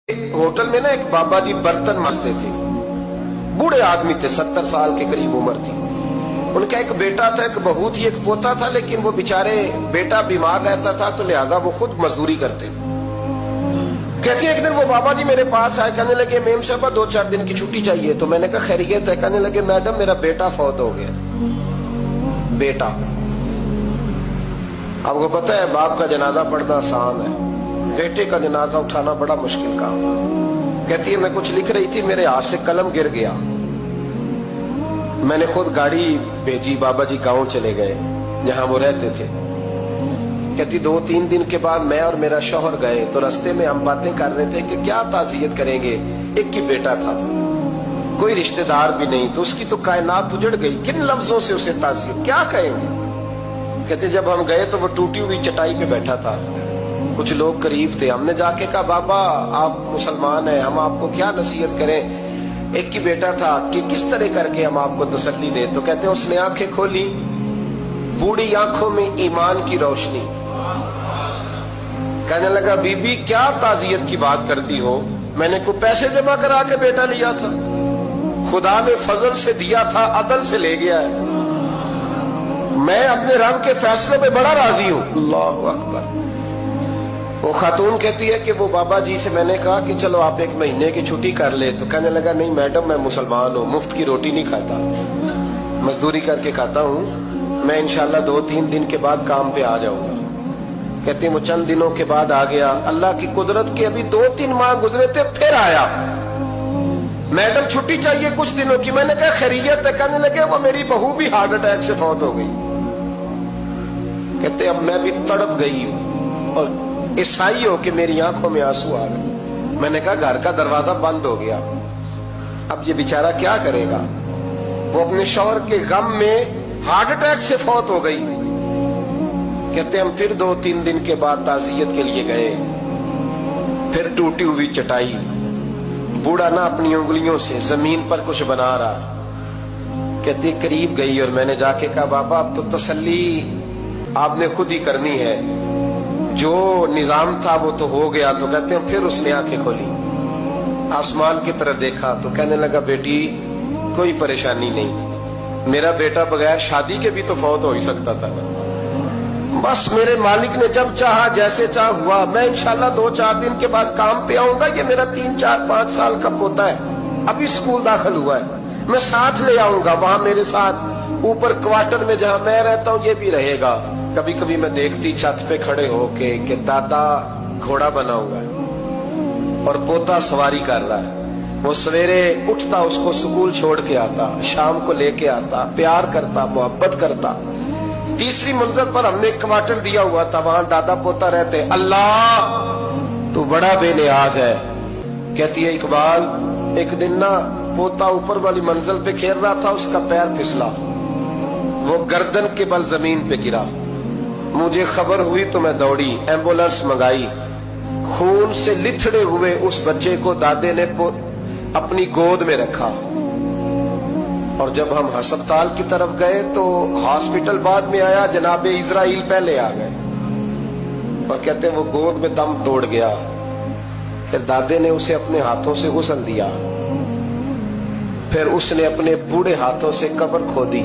Hotel में ना एक बाबा जी बर्तन मांजते थे। बूढ़े आदमी थे, 70 साल के करीब उम्र थी। उनका एक बेटा था, एक बहू थी, एक पोता था, लेकिन वो बेचारे बेटा बीमार रहता था तो लिहाजा वो खुद मजदूरी करते। कहते एक दिन वो बाबा जी मेरे पास आए, कहने लगे मेम साहब 2-4 दिन की छुट्टी चाहिए। तो मैंने कहा खैरियत है? कहने लगे मैडम मेरा बेटा फौत हो गया। बेटा, आपको पता है बाप का जनाजा पढ़ना आसान है, बेटे का जनाजा उठाना बड़ा मुश्किल काम। कहती है मैं कुछ लिख रही थी, मेरे हाथ से कलम गिर गया। मैंने खुद गाड़ी भेजी, बाबा जी गांव चले गए जहां वो रहते थे। कहती 2-3 दिन के बाद मैं और मेरा शौहर गए तो रास्ते में हम बातें कर रहे थे कि क्या ताज़ियत करेंगे। एक ही बेटा था, कोई रिश्तेदार भी नहीं, तो उसकी तो कायनात उजड़ गई। किन लफ्जों से उसे ताज़ियत क्या कहेंगे। कहते जब हम गए तो वो टूटी हुई चटाई पे बैठा था, कुछ लोग करीब थे। हमने जाके कहा बाबा आप मुसलमान हैं, हम आपको क्या नसीहत करें, एक ही बेटा था, कि किस तरह करके हम आपको तसल्ली दें। तो कहते उसने आंखें खोली, बूढ़ी आंखों में ईमान की रोशनी। कहने लगा बीबी क्या ताज़ियत की बात करती हो, मैंने कोई पैसे जमा करा के बेटा लिया था, खुदा ने फजल से दिया था, अदल से ले गया है। मैं अपने रब के फैसलों में बड़ा राजी हूं। अल्लाहु अकबर। वो खातून कहती है कि वो बाबा जी से मैंने कहा कि चलो आप 1 महीने की छुट्टी कर ले। तो कहने लगा नहीं मैडम मैं मुसलमान हूँ, मुफ्त की रोटी नहीं खाता, मजदूरी करके खाता हूँ, मैं इंशाल्लाह 2-3 दिन के बाद काम पे आ जाऊंगा। कहते हैं वो चंद दिनों के बाद आ गया। अल्लाह की कुदरत के अभी 2-3 माह गुजरे थे, फिर आया। मैडम छुट्टी चाहिए कुछ दिनों की। मैंने कहा खैरियत है? कहने लगे वो मेरी बहू भी हार्ट अटैक से फौत हो गई। कहते अब मैं भी तड़प गई हूँ और ईसाई हो कि मेरी आंखों में आंसू आ गए। मैंने कहा घर का दरवाजा बंद हो गया, अब ये बेचारा क्या करेगा। वो अपने शौहर के गम में हार्ट अटैक से फौत हो गई। कहते हम फिर 2-3 दिन के बाद ताज़ियत के लिए गए, फिर टूटी हुई चटाई, बूढ़ा ना अपनी उंगलियों से जमीन पर कुछ बना रहा। कहते करीब गई और मैंने जाके कहा बाबा अब तो तसल्ली आपने खुद ही करनी है, जो निजाम था वो तो हो गया। तो कहते हैं फिर उसने आंखें खोली, आसमान की तरफ देखा तो कहने लगा बेटी कोई परेशानी नहीं, मेरा बेटा बगैर शादी के भी तो फौत हो ही सकता था, बस मेरे मालिक ने जब चाहा जैसे चाह हुआ। मैं इंशाल्लाह 2-4 दिन के बाद काम पे आऊंगा। ये मेरा 3-4-5 साल का पोता है, अभी स्कूल दाखिल हुआ है, मैं साथ ले आऊंगा, वहां मेरे साथ ऊपर क्वार्टर में जहां मैं रहता हूं ये भी रहेगा। कभी कभी मैं देखती छत पे खड़े होके कि दादा घोड़ा बना हुआ है और पोता सवारी कर रहा है। वो सवेरे उठता, उसको स्कूल छोड़ के आता, शाम को लेके आता, प्यार करता, मोहब्बत करता। तीसरी मंजिल पर हमने क्वार्टर दिया हुआ था, वहां दादा पोता रहते। अल्लाह तू बड़ा बेनियाज है। कहती है इकबाल एक दिन ना पोता ऊपर वाली मंजिल पे खेल रहा था, उसका पैर फिसला, वो गर्दन के बल जमीन पे गिरा। मुझे खबर हुई तो मैं दौड़ी, एम्बुलेंस मंगाई। खून से लिथड़े हुए उस बच्चे को दादे ने अपनी गोद में रखा। और जब हम अस्पताल की तरफ गए तो हॉस्पिटल बाद में आया, जनाबे इजराइल पहले आ गए और कहते वो गोद में दम तोड़ गया। फिर दादे ने उसे अपने हाथों से गुस्ल दिया, फिर उसने अपने बूढ़े हाथों से कब्र खोदी।